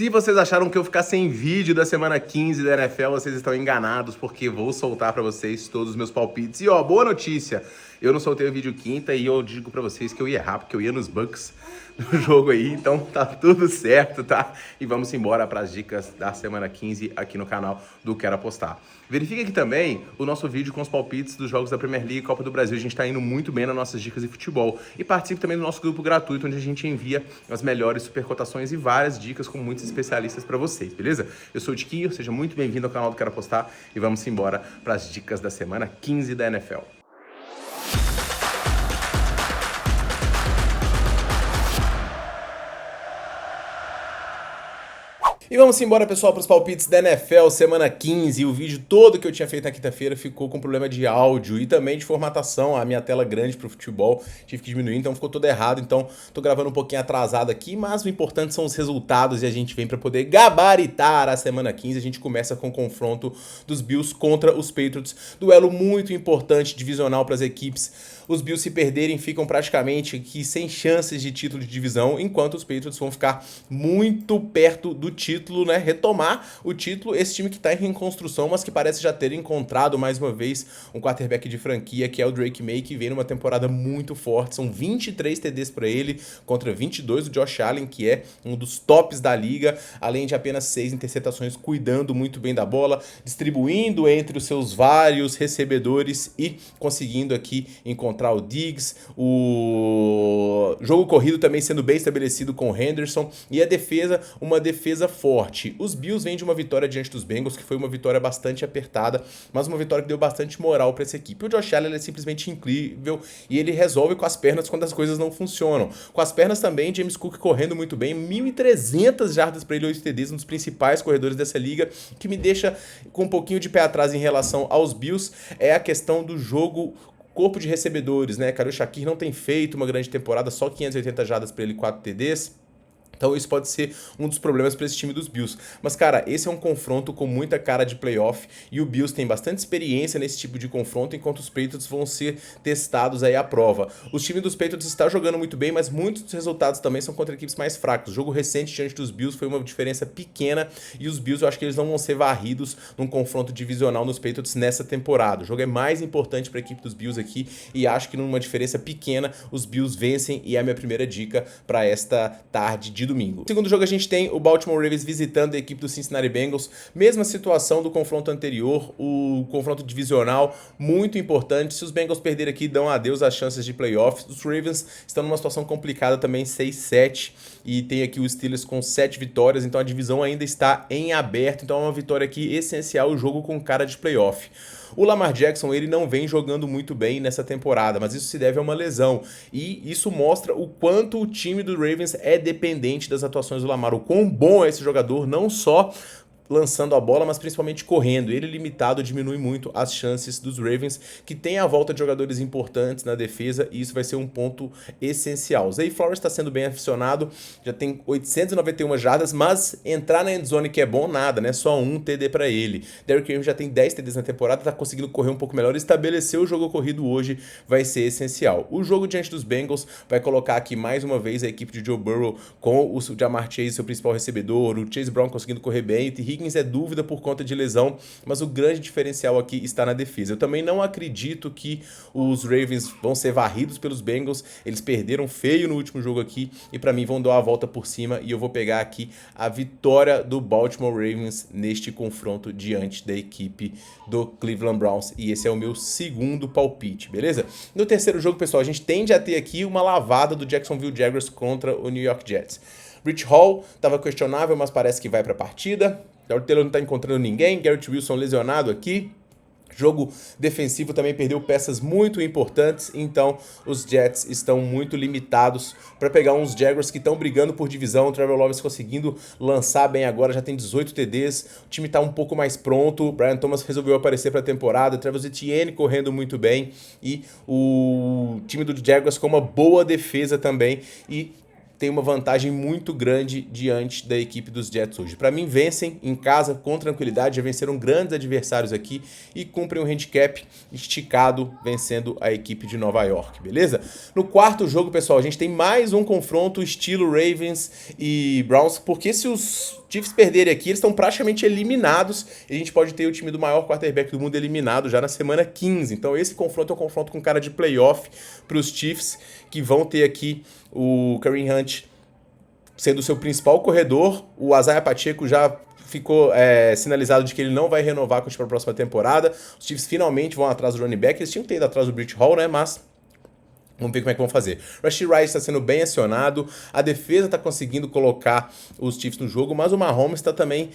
Se vocês acharam que eu ficar sem vídeo da semana 15 da NFL, vocês estão enganados, porque vou soltar pra vocês todos os meus palpites. E ó, boa notícia, eu não soltei o vídeo quinta e eu digo pra vocês que eu ia errar, porque eu ia nos Bucks do jogo aí, então tá tudo certo, tá? E vamos embora pras dicas da semana 15 aqui no canal do Quero Apostar. Verifique aqui também o nosso vídeo com os palpites dos jogos da Premier League e Copa do Brasil. A gente tá indo muito bem nas nossas dicas de futebol. E participe também do nosso grupo gratuito, onde a gente envia as melhores supercotações e várias dicas com muitos especialistas para vocês, beleza? Eu sou o Tiquinho, seja muito bem-vindo ao canal do Quero Apostar e vamos embora para as dicas da semana 15 da NFL. E vamos embora, pessoal, para os palpites da NFL semana 15. O vídeo todo que eu tinha feito na quinta-feira ficou com problema de áudio e também de formatação. A minha tela grande para o futebol tive que diminuir, então ficou tudo errado. Então tô gravando um pouquinho atrasado aqui, mas o importante são os resultados e a gente vem para poder gabaritar a semana 15. A gente começa com o confronto dos Bills contra os Patriots. Duelo muito importante, divisional para as equipes. Os Bills, se perderem, ficam praticamente aqui sem chances de título de divisão, enquanto os Patriots vão ficar muito perto do título, né? Retomar o título, esse time que tá em reconstrução, mas que parece já ter encontrado mais uma vez um quarterback de franquia, que é o Drake May, que vem numa temporada muito forte. São 23 TDs para ele, contra 22 do Josh Allen, que é um dos tops da liga, além de apenas 6 interceptações, cuidando muito bem da bola, distribuindo entre os seus vários recebedores e conseguindo aqui encontrar o Diggs, o jogo corrido também sendo bem estabelecido com o Henderson, e a defesa, uma defesa forte. Os Bills vêm de uma vitória diante dos Bengals, que foi uma vitória bastante apertada, mas uma vitória que deu bastante moral para essa equipe. O Josh Allen é simplesmente incrível e ele resolve com as pernas quando as coisas não funcionam. Com as pernas também, James Cook correndo muito bem, 1.300 jardas para ele, 8 TDs, um dos principais corredores dessa liga, que me deixa com um pouquinho de pé atrás em relação aos Bills, é a questão do jogo corpo de recebedores, né? Khalil Shakir não tem feito uma grande temporada, só 580 jardas para ele, 4 TDs. Então isso pode ser um dos problemas para esse time dos Bills. Mas, cara, esse é um confronto com muita cara de playoff e o Bills tem bastante experiência nesse tipo de confronto, enquanto os Patriots vão ser testados aí à prova. O time dos Patriots está jogando muito bem, mas muitos dos resultados também são contra equipes mais fracas. O jogo recente diante dos Bills foi uma diferença pequena e os Bills, eu acho que eles não vão ser varridos num confronto divisional nos Patriots nessa temporada. O jogo é mais importante para a equipe dos Bills aqui e acho que numa diferença pequena os Bills vencem e é a minha primeira dica para esta tarde de domingo. No segundo jogo a gente tem o Baltimore Ravens visitando a equipe do Cincinnati Bengals. Mesma situação do confronto anterior, o confronto divisional muito importante. Se os Bengals perderem aqui, dão adeus às chances de playoffs. Os Ravens estão numa situação complicada também, 6-7, e tem aqui os Steelers com 7 vitórias, então a divisão ainda está em aberto, então é uma vitória aqui essencial, o jogo com cara de playoff. O Lamar Jackson, ele não vem jogando muito bem nessa temporada, mas isso se deve a uma lesão. E isso mostra o quanto o time do Ravens é dependente das atuações do Lamar, o quão bom é esse jogador, não só lançando a bola, mas principalmente correndo. Ele limitado diminui muito as chances dos Ravens, que tem a volta de jogadores importantes na defesa, e isso vai ser um ponto essencial. Zay Flowers está sendo bem aficionado, já tem 891 jardas, mas entrar na endzone que é bom, nada, né? Só um TD para ele. Derrick Henry já tem 10 TDs na temporada, tá conseguindo correr um pouco melhor, estabelecer o jogo corrido hoje vai ser essencial. O jogo diante dos Bengals vai colocar aqui mais uma vez a equipe de Joe Burrow com o Ja'Marr Chase, seu principal recebedor, o Chase Brown conseguindo correr bem, o T. Higgins é dúvida por conta de lesão, mas o grande diferencial aqui está na defesa. Eu também não acredito que os Ravens vão ser varridos pelos Bengals, eles perderam feio no último jogo aqui e para mim vão dar uma volta por cima e eu vou pegar aqui a vitória do Baltimore Ravens neste confronto diante da equipe do Cleveland Browns, e esse é o meu segundo palpite, beleza? No terceiro jogo, pessoal, a gente tende a ter aqui uma lavada do Jacksonville Jaguars contra o New York Jets. Breece Hall estava questionável, mas parece que vai para a partida. Darrell Taylor não está encontrando ninguém. Garrett Wilson lesionado aqui. Jogo defensivo também perdeu peças muito importantes, então os Jets estão muito limitados para pegar uns Jaguars que estão brigando por divisão. O Trevor Lawrence conseguindo lançar bem agora, já tem 18 TDs, o time está um pouco mais pronto. O Brian Thomas resolveu aparecer para a temporada, Travis Etienne correndo muito bem e o time do Jaguars com uma boa defesa também, e tem uma vantagem muito grande diante da equipe dos Jets hoje. Para mim, vencem em casa com tranquilidade, já venceram grandes adversários aqui e cumprem um handicap esticado vencendo a equipe de Nova York, beleza? No quarto jogo, pessoal, a gente tem mais um confronto estilo Ravens e Browns, porque se os Chiefs perderem aqui, eles estão praticamente eliminados e a gente pode ter o time do maior quarterback do mundo eliminado já na semana 15. Então esse confronto é um confronto com cara de playoff para os Chiefs, que vão ter aqui o Kareem Hunt sendo o seu principal corredor. O Isaiah Pacheco já ficou sinalizado de que ele não vai renovar com a próxima temporada. Os Chiefs finalmente vão atrás do running back. Eles tinham que ter ido atrás do Breece Hall, né? Mas vamos ver como é que vão fazer. Rashee Rice está sendo bem acionado, a defesa está conseguindo colocar os Chiefs no jogo, mas o Mahomes está também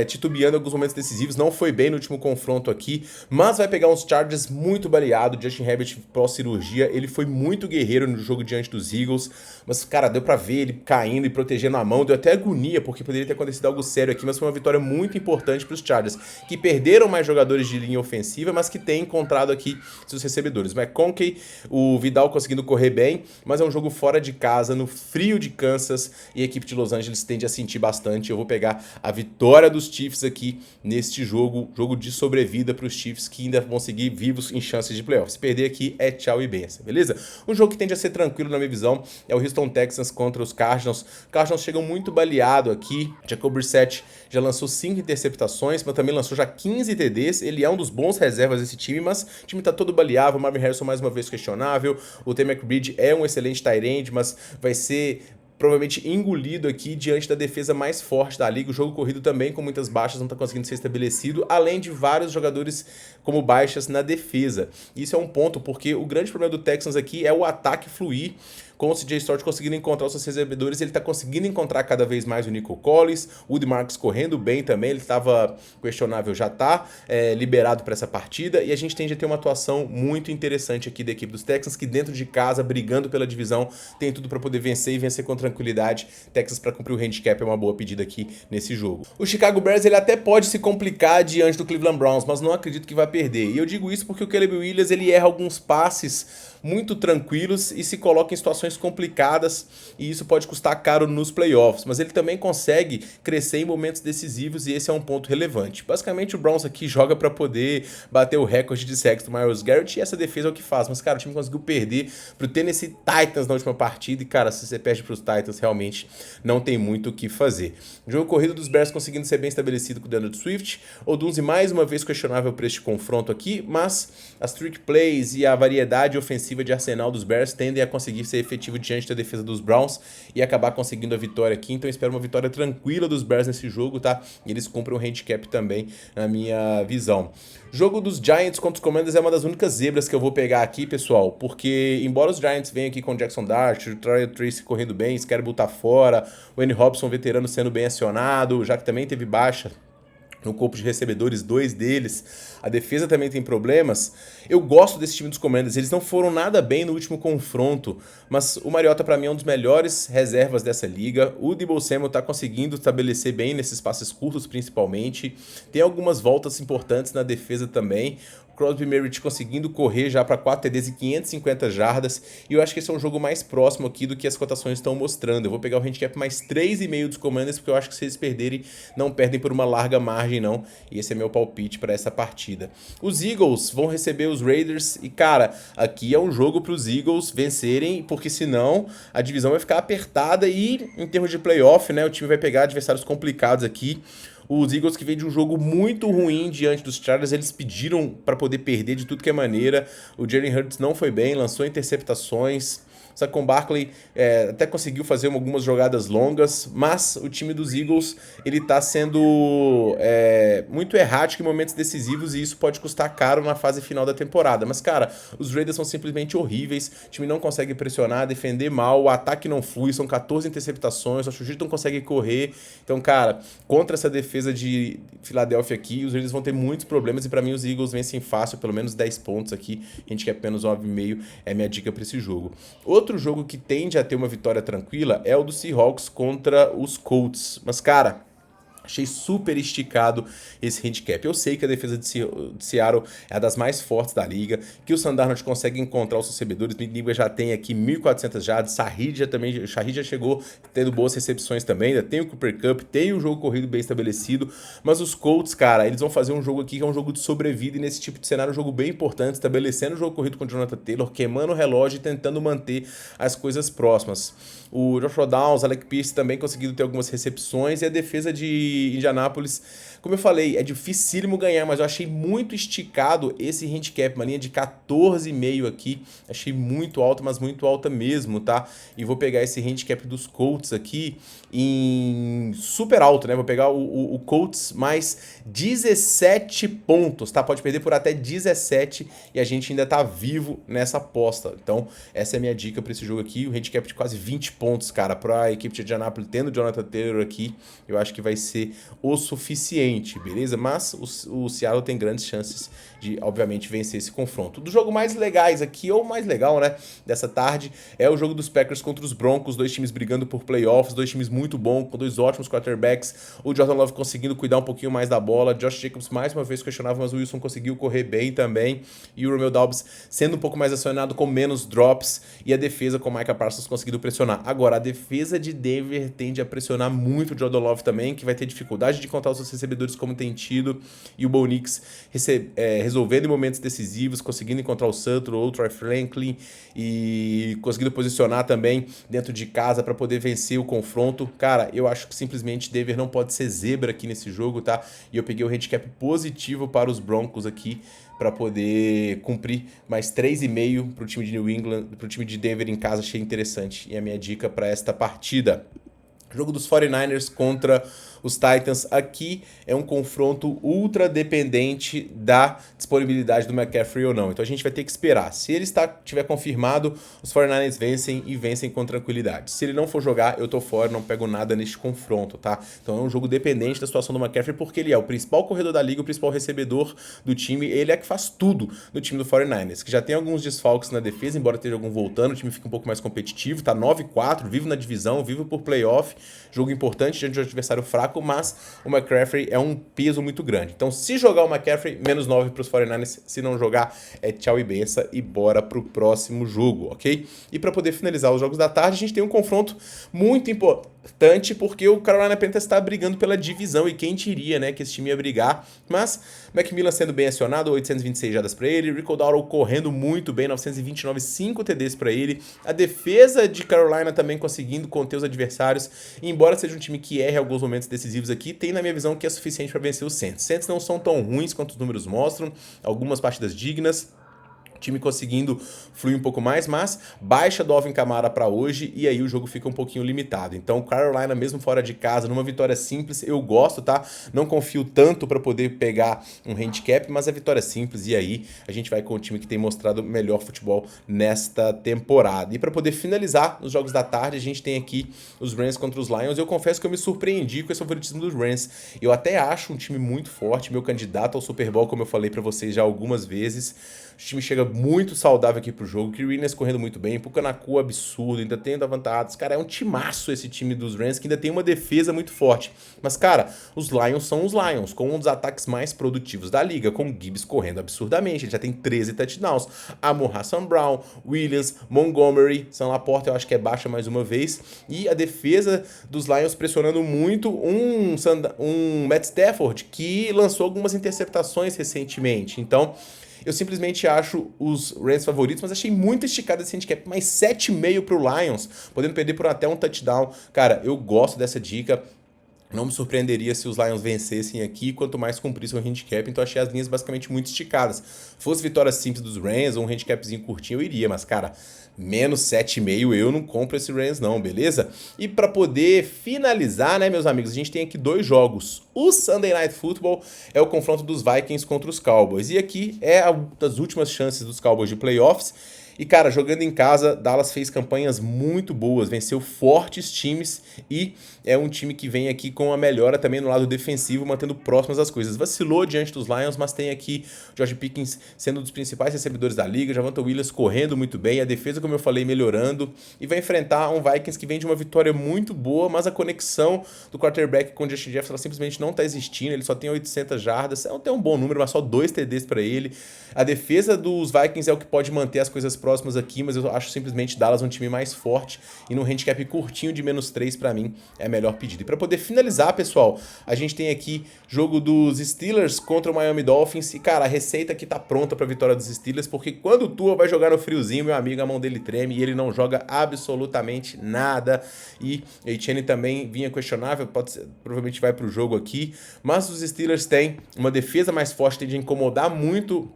titubeando em alguns momentos decisivos, não foi bem no último confronto aqui, mas vai pegar uns Chargers muito baleado. Justin Herbert pós-cirurgia, ele foi muito guerreiro no jogo diante dos Eagles, mas, cara, deu pra ver ele caindo e protegendo a mão, deu até agonia, porque poderia ter acontecido algo sério aqui, mas foi uma vitória muito importante para os Chargers, que perderam mais jogadores de linha ofensiva, mas que têm encontrado aqui seus recebedores. McConkey, o Vidal conseguindo correr bem, mas é um jogo fora de casa, no frio de Kansas, e a equipe de Los Angeles tende a sentir bastante. Eu vou pegar a vitória dos Chiefs aqui neste jogo de sobrevida para os Chiefs, que ainda vão seguir vivos em chances de playoffs. Se perder aqui é tchau e benção, beleza? Um jogo que tende a ser tranquilo na minha visão é o Houston Texans contra os Cardinals. Os Cardinals chegam muito baleado aqui. Jacob Brissett já lançou 5 interceptações, mas também lançou já 15 TDs. Ele é um dos bons reservas desse time, mas o time tá todo baleável. O Marvin Harrison mais uma vez questionável. O T. McBride é um excelente tight end, mas vai ser provavelmente engolido aqui diante da defesa mais forte da liga. O jogo corrido também com muitas baixas não está conseguindo ser estabelecido, além de vários jogadores como baixas na defesa. Isso é um ponto, porque o grande problema do Texans aqui é o ataque fluir, com o CJ Stroud conseguindo encontrar os seus recebedores. Ele está conseguindo encontrar cada vez mais o Nico Collins, o Woody Marks correndo bem também, ele estava questionável, já está liberado para essa partida, e a gente tende a ter uma atuação muito interessante aqui da equipe dos Texans, que dentro de casa, brigando pela divisão, tem tudo para poder vencer e vencer com tranquilidade. Texas para cumprir o handicap é uma boa pedida aqui nesse jogo. O Chicago Bears, ele até pode se complicar diante do Cleveland Browns, mas não acredito que vai perder. E eu digo isso porque o Caleb Williams, ele erra alguns passes muito tranquilos e se coloca em situações complicadas, e isso pode custar caro nos playoffs, mas ele também consegue crescer em momentos decisivos, e esse é um ponto relevante. Basicamente o Browns aqui joga para poder bater o recorde de sacks do Myles Garrett, e essa defesa é o que faz, mas cara, o time conseguiu perder pro Tennessee Titans na última partida, e cara, se você perde pros Titans, realmente não tem muito o que fazer. O jogo corrido dos Bears conseguindo ser bem estabelecido com o DeAndre Swift, Odunze mais uma vez questionável para este confronto aqui, mas as trick plays e a variedade ofensiva de arsenal dos Bears tendem a conseguir ser efetivo diante da defesa dos Browns e acabar conseguindo a vitória aqui. Então eu espero uma vitória tranquila dos Bears nesse jogo, tá? E eles cumprem o handicap também, na minha visão. Jogo dos Giants contra os Commanders é uma das únicas zebras que eu vou pegar aqui, pessoal, porque embora os Giants venham aqui com o Jackson Dart, o Troy Tracy correndo bem, Scary tá fora, o Andy Robson veterano sendo bem acionado, já que também teve baixa no corpo de recebedores, 2 deles. A defesa também tem problemas. Eu gosto desse time dos Commanders. Eles não foram nada bem no último confronto, mas o Mariota, para mim, é um dos melhores reservas dessa liga. O Deebo Samuel tá conseguindo estabelecer bem nesses passes curtos, principalmente. Tem algumas voltas importantes na defesa também. Crosby Merritt conseguindo correr já para 4 TDs e 550 jardas, e eu acho que esse é um jogo mais próximo aqui do que as cotações estão mostrando. Eu vou pegar o handicap mais 3,5 dos Commanders, porque eu acho que se eles perderem, não perdem por uma larga margem não, e esse é meu palpite para essa partida. Os Eagles vão receber os Raiders, e cara, aqui é um jogo para os Eagles vencerem, porque senão a divisão vai ficar apertada, e em termos de playoff, né, o time vai pegar adversários complicados aqui. Os Eagles, que vem de um jogo muito ruim diante dos Chargers, eles pediram para poder perder de tudo que é maneira. O Jalen Hurts não foi bem, lançou interceptações. Saquon Barkley até conseguiu fazer algumas jogadas longas, mas o time dos Eagles, ele tá sendo muito errático em momentos decisivos, e isso pode custar caro na fase final da temporada. Mas, cara, os Raiders são simplesmente horríveis, o time não consegue pressionar, defender mal, o ataque não flui, são 14 interceptações, o Chuchito não consegue correr. Então, cara, contra essa defesa de Filadélfia aqui, os Raiders vão ter muitos problemas, e para mim os Eagles vencem fácil, pelo menos 10 pontos aqui. A gente quer apenas 9,5, é minha dica para esse jogo. Outro jogo que tende a ter uma vitória tranquila é o do Seahawks contra os Colts. Mas, cara, Achei super esticado esse handicap. Eu sei que a defesa de Seattle é a das mais fortes da liga, que o Sam Darnold consegue encontrar os recebedores. Minigba já tem aqui 1.400 jardas, Shaheed já chegou tendo boas recepções também, ainda tem o Cooper Kupp, tem o jogo corrido bem estabelecido, mas os Colts, cara, eles vão fazer um jogo aqui que é um jogo de sobrevida e nesse tipo de cenário um jogo bem importante, estabelecendo o jogo corrido com o Jonathan Taylor, queimando o relógio e tentando manter as coisas próximas. O Joshua Downs, Alec Pierce também conseguindo ter algumas recepções e a defesa de Indianápolis, como eu falei, é dificílimo ganhar, mas eu achei muito esticado esse handicap, uma linha de 14,5 aqui, achei muito alta, mas muito alta mesmo, tá? E vou pegar esse handicap dos Colts aqui em super alto, né? Vou pegar o Colts mais 17 pontos, tá? Pode perder por até 17 e a gente ainda tá vivo nessa aposta. Então, essa é a minha dica para esse jogo aqui, o handicap de quase 20 pontos, cara, para a equipe de Indianapolis tendo o Jonathan Taylor aqui, eu acho que vai ser o suficiente, beleza? Mas o Seattle tem grandes chances de, obviamente, vencer esse confronto. Do jogo mais legais aqui, ou mais legal, né, dessa tarde, é o jogo dos Packers contra os Broncos, dois times brigando por playoffs, dois times muito bons, com dois ótimos quarterbacks, o Jordan Love conseguindo cuidar um pouquinho mais da bola, Josh Jacobs mais uma vez questionável, mas o Wilson conseguiu correr bem também, e o Romeo Doubs sendo um pouco mais acionado com menos drops, e a defesa com o Micah Parsons conseguindo pressionar. Agora, a defesa de Denver tende a pressionar muito o Jordan Love também, que vai ter dificuldade de contar os seus recebedores como tem tido, e o Bo Nix resolvendo em momentos decisivos, conseguindo encontrar o Sutton ou o Troy Franklin e conseguindo posicionar também dentro de casa para poder vencer o confronto. Cara, eu acho que simplesmente Denver não pode ser zebra aqui nesse jogo, tá? E eu peguei o handicap positivo para os Broncos aqui para poder cumprir mais 3,5 para o time de New England, para o time de Denver em casa, achei interessante. E a minha dica para esta partida. Jogo dos 49ers contra os Titans. Aqui é um confronto ultra dependente da disponibilidade do McCaffrey ou não. Então a gente vai ter que esperar. Se ele tiver confirmado, os 49ers vencem e vencem com tranquilidade. Se ele não for jogar, eu tô fora, não pego nada neste confronto, tá? Então é um jogo dependente da situação do McCaffrey, porque ele é o principal corredor da liga, o principal recebedor do time, ele é que faz tudo no time do 49ers, que já tem alguns desfalques na defesa, embora esteja algum voltando, o time fica um pouco mais competitivo, tá 9-4, vivo na divisão, vivo por playoff, jogo importante diante de um adversário fraco, mas o McCaffrey é um peso muito grande. Então, se jogar o McCaffrey, menos 9 para os 49ers. Se não jogar, é tchau e benção e bora pro próximo jogo, ok? E para poder finalizar os jogos da tarde, a gente tem um confronto muito importante, porque o Carolina Panthers está brigando pela divisão, e quem diria, né, que esse time ia brigar, mas McMillan sendo bem acionado, 826 jardas para ele, Rico Dowdle correndo muito bem, 929, 5 TDs para ele, a defesa de Carolina também conseguindo conter os adversários, e embora seja um time que erre alguns momentos decisivos aqui, tem na minha visão que é suficiente para vencer os Saints. Os Saints não são tão ruins quanto os números mostram, algumas partidas dignas, o time conseguindo fluir um pouco mais, mas baixa do Alvin Kamara para hoje e aí o jogo fica um pouquinho limitado. Então, Carolina, mesmo fora de casa, numa vitória simples, eu gosto, tá? Não confio tanto para poder pegar um handicap, mas é vitória simples e aí a gente vai com o time que tem mostrado melhor futebol nesta temporada. E para poder finalizar os jogos da tarde, a gente tem aqui os Rams contra os Lions. Eu confesso que eu me surpreendi com esse favoritismo dos Rams. Eu até acho um time muito forte, meu candidato ao Super Bowl, como eu falei para vocês já algumas vezes. O time chega muito saudável aqui pro jogo, Kirinas correndo muito bem, Pucanacu absurdo, ainda tem Davantados, cara, é um timaço esse time dos Rams, que ainda tem uma defesa muito forte, mas cara, os Lions são os Lions, com um dos ataques mais produtivos da liga, com o Gibbs correndo absurdamente, ele já tem 13 touchdowns, Amon-Ra St. Brown, Williams, Montgomery, Sam Laporta eu acho que é baixa mais uma vez, e a defesa dos Lions pressionando muito um Matt Stafford, que lançou algumas interceptações recentemente, então eu simplesmente acho os Rams favoritos, mas achei muito esticado esse handicap, mais 7,5 pro Lions, podendo perder por até um touchdown. Cara, eu gosto dessa dica. Não me surpreenderia se os Lions vencessem aqui, quanto mais cumprissem o handicap, então achei as linhas basicamente muito esticadas. Fosse vitória simples dos Rams ou um handicapzinho curtinho, eu iria, mas cara, menos 7,5 eu não compro esse Rams não, beleza? E para poder finalizar, né, meus amigos, a gente tem aqui dois jogos. O Sunday Night Football é o confronto dos Vikings contra os Cowboys, e aqui é uma das últimas chances dos Cowboys de playoffs. E, cara, jogando em casa, Dallas fez campanhas muito boas, venceu fortes times e é um time que vem aqui com a melhora também no lado defensivo, mantendo próximas as coisas. Vacilou diante dos Lions, mas tem aqui George Pickens sendo um dos principais recebedores da liga, Javonte Williams correndo muito bem, a defesa, como eu falei, melhorando, e vai enfrentar um Vikings que vem de uma vitória muito boa, mas a conexão do quarterback com o Justin Jefferson ela simplesmente não tá existindo, ele só tem 800 jardas, não tem um bom número, mas só 2 TDs para ele. A defesa dos Vikings é o que pode manter as coisas próximas aqui, mas eu acho simplesmente Dallas um time mais forte e num handicap curtinho de -3 para mim é a melhor pedida. E para poder finalizar, pessoal, a gente tem aqui jogo dos Steelers contra o Miami Dolphins e, cara, a receita aqui tá pronta para a vitória dos Steelers, porque quando o Tua vai jogar no friozinho, meu amigo, a mão dele treme e ele não joga absolutamente nada. E Etienne também vinha questionável, provavelmente vai pro jogo aqui, mas os Steelers têm uma defesa mais forte, tende a incomodar muito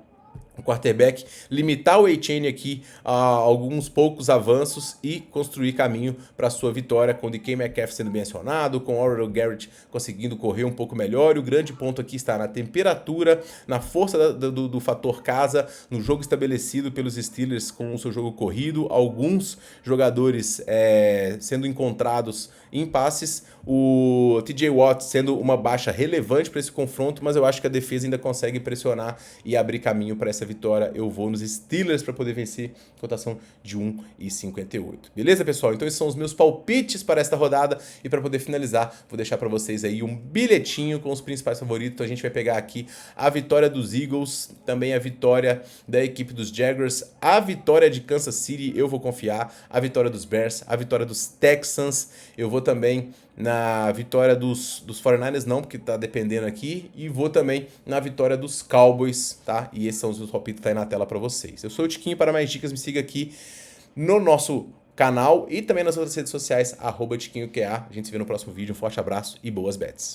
o quarterback, limitar o Etienne aqui a alguns poucos avanços e construir caminho para sua vitória, com o DK Metcalf sendo bem acionado, com o Orlando Garrett conseguindo correr um pouco melhor. E o grande ponto aqui está na temperatura, na força do fator casa, no jogo estabelecido pelos Steelers com o seu jogo corrido, alguns jogadores sendo encontrados em passes, o TJ Watt sendo uma baixa relevante para esse confronto, mas eu acho que a defesa ainda consegue pressionar e abrir caminho para essa vitória. Eu vou nos Steelers para poder vencer, cotação de 1,58. Beleza, pessoal? Então esses são os meus palpites para esta rodada e para poder finalizar, vou deixar para vocês aí um bilhetinho com os principais favoritos. A gente vai pegar aqui a vitória dos Eagles, também a vitória da equipe dos Jaguars, a vitória de Kansas City, eu vou confiar, a vitória dos Bears, a vitória dos Texans, eu vou também na vitória dos 49ers, não, porque tá dependendo aqui, e vou também na vitória dos Cowboys, tá? E esses são os meus palpites, tá aí na tela para vocês. Eu sou o Tiquinho, para mais dicas me siga aqui no nosso canal e também nas outras redes sociais, @TiquinhoQA. A gente se vê no próximo vídeo, um forte abraço e boas bets.